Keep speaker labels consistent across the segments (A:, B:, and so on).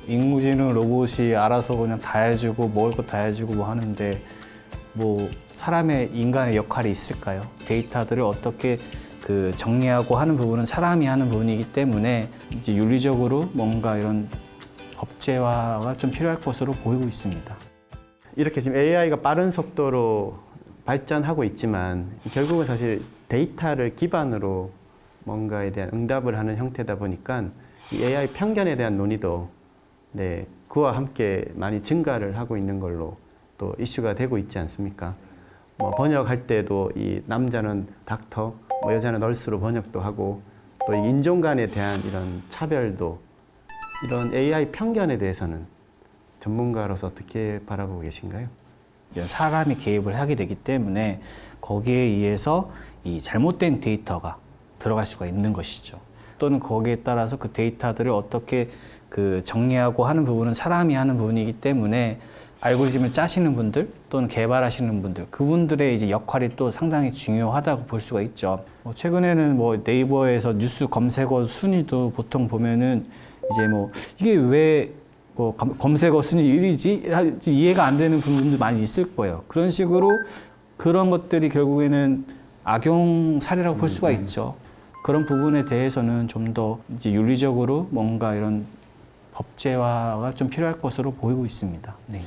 A: 인공지능 로봇이 알아서 그냥 다 해주고 먹을 거 다 해주고 뭐 하는데 뭐 사람의 인간의 역할이 있을까요? 데이터들을 어떻게 정리하고 하는 부분은 사람이 하는 부분이기 때문에 이제 윤리적으로 뭔가 이런 법제화가 좀 필요할 것으로 보이고 있습니다.
B: 이렇게 지금 AI가 빠른 속도로 발전하고 있지만 결국은 사실 데이터를 기반으로 뭔가에 대한 응답을 하는 형태다 보니까 이 AI 편견에 대한 논의도 그와 함께 많이 증가를 하고 있는 걸로 또 이슈가 되고 있지 않습니까? 뭐 번역할 때도 이 남자는 닥터, 뭐 여자는 널스로 번역도 하고 또 인종 간에 대한 이런 차별도 이런 AI 편견에 대해서는 전문가로서 어떻게 바라보고 계신가요?
A: 사람이 개입을 하게 되기 때문에 거기에 의해서 이 잘못된 데이터가 들어갈 수가 있는 것이죠. 또는 거기에 따라서 그 데이터들을 어떻게 정리하고 하는 부분은 사람이 하는 부분이기 때문에 알고리즘을 짜시는 분들 또는 개발하시는 분들 그분들의 이제 역할이 또 상당히 중요하다고 볼 수가 있죠. 최근에는 뭐 네이버에서 뉴스 검색어 순위도 보통 보면은 이제 뭐 이게 왜 검색어 순위 1위지? 이해가 안 되는 부분도 많이 있을 거예요. 그런 식으로 그런 것들이 결국에는 악용 사례라고 볼 수가 있죠. 그런 부분에 대해서는 좀 더 이제 윤리적으로 뭔가 이런 법제화가 좀 필요할 것으로 보이고 있습니다. 네.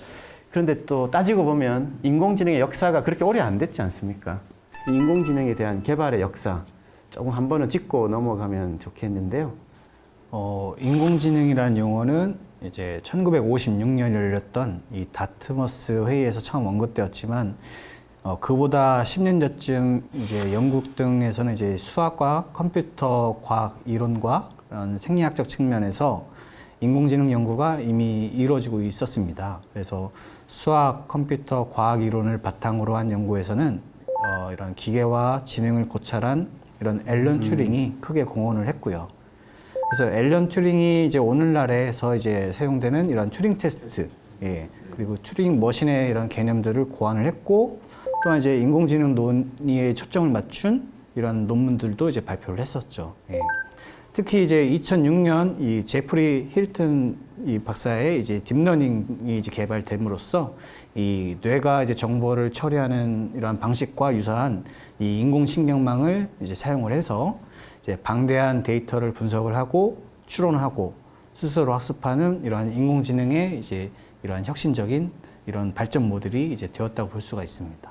B: 그런데 또 따지고 보면 인공지능의 역사가 그렇게 오래 안 됐지 않습니까? 인공지능에 대한 개발의 역사 조금 한 번은 짚고 넘어가면 좋겠는데요.
A: 인공지능이라는 용어는 이제 1956년 열렸던 이 다트머스 회의에서 처음 언급되었지만 그보다 10년 전쯤 이제 영국 등에서는 이제 수학과 컴퓨터 과학 이론과 그런 생리학적 측면에서 인공지능 연구가 이미 이루어지고 있었습니다. 그래서 수학, 컴퓨터, 과학 이론을 바탕으로 한 연구에서는 이런 기계와 지능을 고찰한 이런 앨런 튜링이 크게 공헌을 했고요. 그래서 앨런 튜링이 이제 오늘날에서 이제 사용되는 이런 튜링 테스트, 그리고 튜링 머신의 이런 개념들을 고안을 했고, 또한 이제 인공지능 논의에 초점을 맞춘 이런 논문들도 이제 발표를 했었죠. 특히 이제 2006년 이 제프리 힐튼 이 박사의 이제 딥러닝이 이제 개발됨으로써 이 뇌가 이제 정보를 처리하는 이러한 방식과 유사한 이 인공신경망을 이제 사용을 해서 이제 방대한 데이터를 분석을 하고 추론하고 스스로 학습하는 이러한 인공지능의 이제 이러한 혁신적인 이런 발전 모델이 이제 되었다고 볼 수가 있습니다.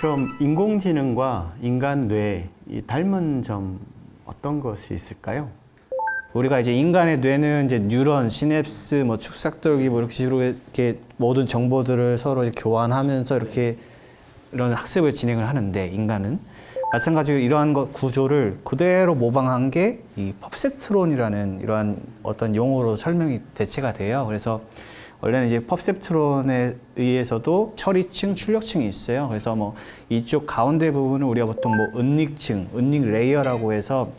B: 그럼 인공지능과 인간 뇌 이 닮은 점 어떤 것이 있을까요?
A: 우리가 이제 인간의 뇌는 이제 뉴런, 시냅스, 뭐 축삭돌기 뭐 이렇게 식으로 이렇게 모든 정보들을 서로 이렇게 교환하면서 이렇게 이런 학습을 진행을 하는데 인간은 마찬가지로 이러한 구조를 그대로 모방한 게 이 퍼셉트론이라는 이러한 어떤 용어로 설명이 대체가 돼요. 그래서 원래는 이제 퍼셉트론에 의해서도 처리층, 출력층이 있어요. 그래서 뭐 이쪽 가운데 부분을 우리가 보통 뭐 은닉층, 은닉 레이어라고 해서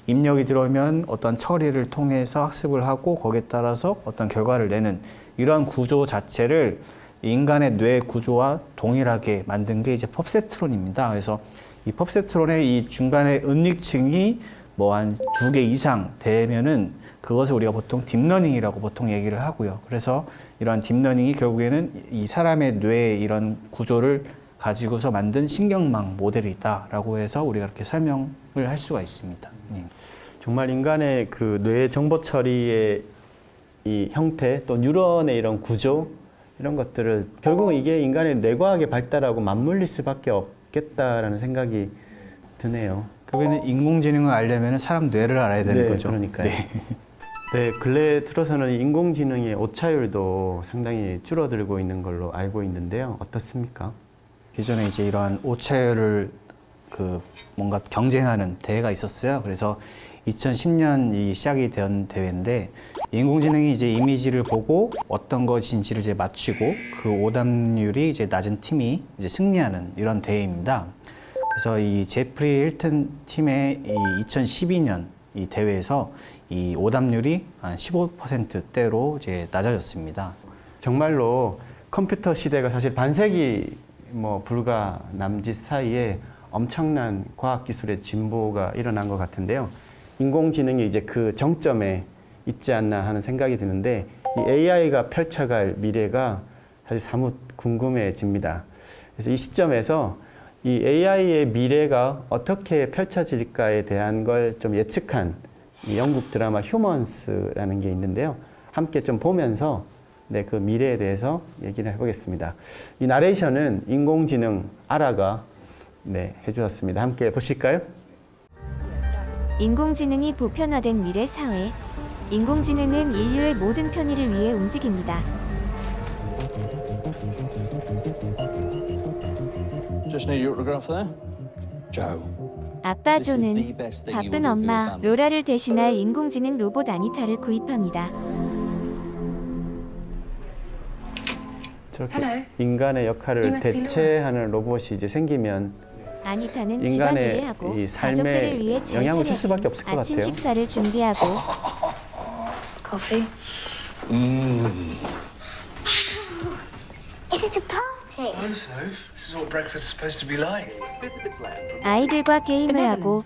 A: 입력이 들어오면 어떤 처리를 통해서 학습을 하고 거기에 따라서 어떤 결과를 내는 이러한 구조 자체를 인간의 뇌 구조와 동일하게 만든 게 이제 퍼셉트론입니다. 그래서 이 퍼셉트론의 이 중간에 은닉층이 뭐 한 2개 이상 되면은 그것을 우리가 보통 딥러닝이라고 보통 얘기를 하고요. 그래서 이러한 딥러닝이 결국에는 이 사람의 뇌의 이런 구조를 가지고서 만든 신경망 모델이다라고 해서 우리가 이렇게 설명을 할 수가 있습니다.
B: 정말 인간의 그 뇌 정보 처리의 이 형태 또 뉴런의 이런 구조 이런 것들을 결국은 이게 인간의 뇌과학의 발달하고 맞물릴 수밖에 없겠다라는 생각이 드네요.
A: 결국에는 인공지능을 알려면 사람 뇌를 알아야 되는 거죠.
B: 그러니까요. 네, 근래 들어서는 인공지능의 오차율도 상당히 줄어들고 있는 걸로 알고 있는데요. 어떻습니까?
A: 기존에 이제 이러한 오차율을 그 뭔가 경쟁하는 대회가 있었어요. 그래서 2010년 이 시작이 된 대회인데 인공지능이 이제 이미지를 보고 어떤 것인지를 이제 맞추고 그 오답률이 이제 낮은 팀이 이제 승리하는 이런 대회입니다. 그래서 이 제프리 힐튼 팀의 이 2012년 이 대회에서 이 오답률이 한 15%대로 이제 낮아졌습니다.
B: 정말로 컴퓨터 시대가 사실 반세기 불과 남짓 사이에 엄청난 과학기술의 진보가 일어난 것 같은데요. 인공지능이 이제 그 정점에 있지 않나 하는 생각이 드는데 이 AI가 펼쳐갈 미래가 사실 사뭇 궁금해집니다. 그래서 이 시점에서 이 AI의 미래가 어떻게 펼쳐질까에 대한 걸 좀 예측한 이 영국 드라마 휴먼스라는 게 있는데요. 함께 좀 보면서 그 미래에 대해서 얘기를 해보겠습니다. 이 나레이션은 인공지능 아라가 해주셨습니다. 함께 보실까요?
C: 인공지능이 보편화된 미래 사회. 인공지능은 인류의 모든 편의를 위해 움직입니다.
D: Just need your autograph there. Joe.
C: 아빠 조는 바쁜 엄마 로라를 대신할 인공지능 로봇 아니타를 구입합니다.
B: 저렇게 인간의 역할을 대체하는 로봇이 이제 생기면
C: 아니타는 집안일을
B: 인간의
C: 하고
B: 이 삶에
C: 가족들을 위해 잘
B: 영향을 줄
C: 차려진
B: 수밖에 없을 것
C: 아침
B: 같아요.
C: 식사를 준비하고
E: Coffee?
F: Is it a party?
D: Hello, Soph. This is what breakfast's supposed to be like.
C: 아이들과 게임을 하고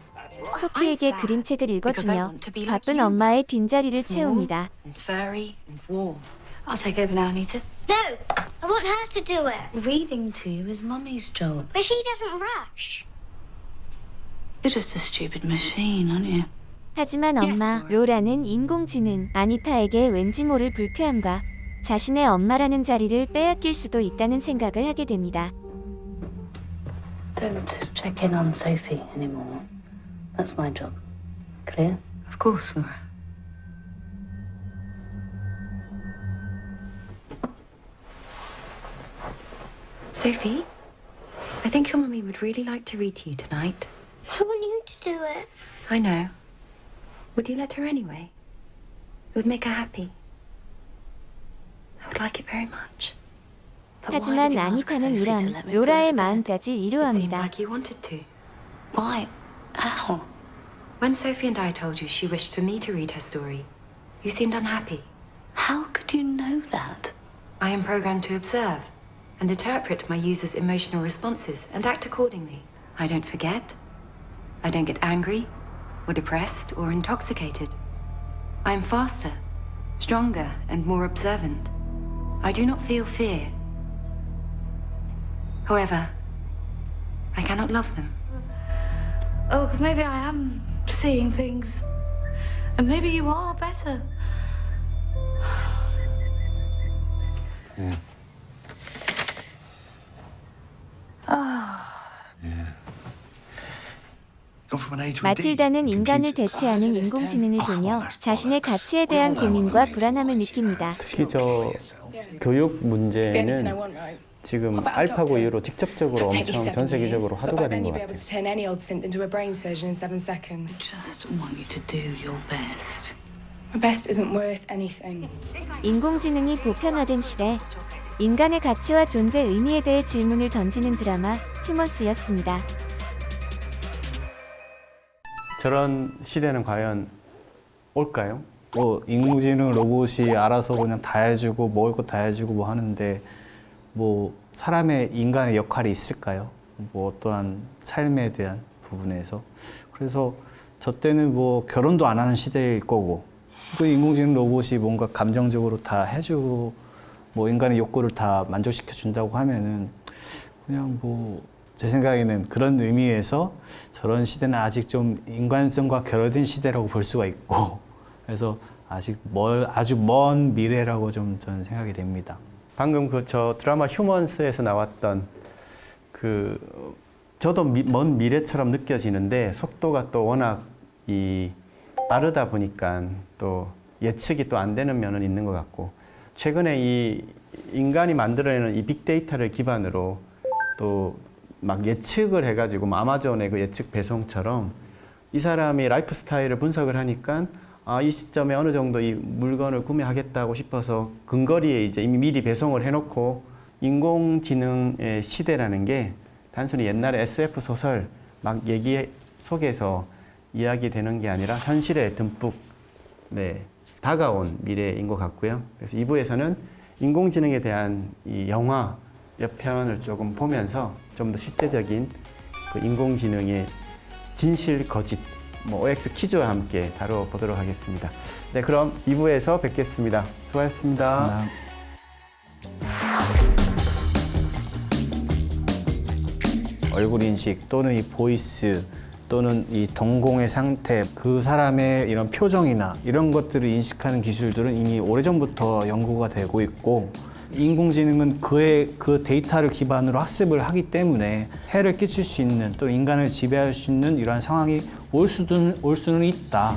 C: 소피에게 그림책을 읽어주며 바쁜 엄마의 빈자리를 채웁니다.
E: And furry and warm. I'll take over now, Anita.
F: No, I want her to do it.
E: Reading to you is Mummy's job.
F: But she doesn't rush.
E: You're just a stupid machine, aren't you?
C: 하지만 엄마 로라는 인공지능 아니타에게 왠지 모를 불쾌함과 자신의 엄마라는 자리를 빼앗길 수도 있다는 생각을 하게 됩니다.
E: Don't check in on Sophie anymore. That's my job. Clear? Of course, Laura.
G: Sophie, I think your mummy would really like to read to you tonight.
F: I want you to do it.
G: I know. Would you let her anyway? It would make her happy. I would like it very much.
E: But why
C: 하지만
E: did you ask
C: 아니타는
E: Sophie to
C: 이런
E: let me put her
C: 로라의
E: to bed?
C: 마음까지
G: It seemed
C: 이루어합니다.
G: like you wanted to.
E: Why? How?
G: When Sophie and I told you she wished for me to read her story, you seemed unhappy.
E: How could you know that?
G: I am programmed to observe and interpret my users' emotional responses and act accordingly. I don't forget. I don't get angry or depressed or intoxicated. I am faster, stronger, and more observant. I do not feel fear. However, I cannot love them.
E: Oh, maybe I am seeing things. And maybe you are better.
D: Gone from an A to a D.
C: 마틸다는 인간을
D: Computers.
C: 대체하는 인공지능을 보며 자신의 가치에 대한 고민과 불안함을 느낍니다.
B: 특히 저 교육 문제는 지금 알파고 이후로 직접적으로 엄청 전 세계적으로 화두가 된 것 같아요.
H: turn any old synth into a brain surgeon in 7 seconds.
E: Just want you to do your best.
H: My best isn't worth anything.
C: 인공지능이 보편화된 시대, 인간의 가치와 존재 의미에 대해 질문을 던지는 드라마 휴먼스였습니다.
B: 저런 시대는 과연 올까요?
A: 뭐 인공지능 로봇이 알아서 그냥 다 해주고 먹을 거 다 해주고 뭐 하는데 뭐 사람의 인간의 역할이 있을까요? 뭐 어떠한 삶에 대한 부분에서 그래서 저 때는 뭐 결혼도 안 하는 시대일 거고 그 인공지능 로봇이 뭔가 감정적으로 다 해주고 뭐 인간의 욕구를 다 만족시켜 준다고 하면은 그냥 뭐 제 생각에는 그런 의미에서 저런 시대는 아직 좀 인간성과 결여된 시대라고 볼 수가 있고 그래서 아주 먼 미래라고 좀 저는 생각이 됩니다.
B: 방금 저 드라마 휴먼스에서 나왔던 저도 먼 미래처럼 느껴지는데 속도가 또 워낙 빠르다 보니까 또 예측이 또 안 되는 면은 있는 것 같고, 최근에 이 인간이 만들어내는 이 빅데이터를 기반으로 또 막 예측을 해가지고 뭐 아마존의 그 예측 배송처럼 이 사람이 라이프 스타일을 분석을 하니까 이 시점에 어느 정도 이 물건을 구매하겠다고 싶어서 근거리에 이제 이미 미리 배송을 해놓고, 인공지능의 시대라는 게 단순히 옛날에 SF 소설 막 얘기 속에서 이야기되는 게 아니라 현실에 듬뿍 다가온 미래인 것 같고요. 그래서 2부에서는 인공지능에 대한 이 영화 몇 편을 조금 보면서 좀 더 실제적인 그 인공지능의 진실 거짓, OX 퀴즈와 함께 다뤄보도록 하겠습니다. 네, 그럼 2부에서 뵙겠습니다. 수고하셨습니다.
A: 얼굴 인식 또는 이 보이스 또는 이 동공의 상태, 그 사람의 이런 표정이나 이런 것들을 인식하는 기술들은 이미 오래전부터 연구가 되고 있고, 인공지능은 그 데이터를 기반으로 학습을 하기 때문에 해를 끼칠 수 있는, 또 인간을 지배할 수 있는 이러한 상황이 올 수는 있다.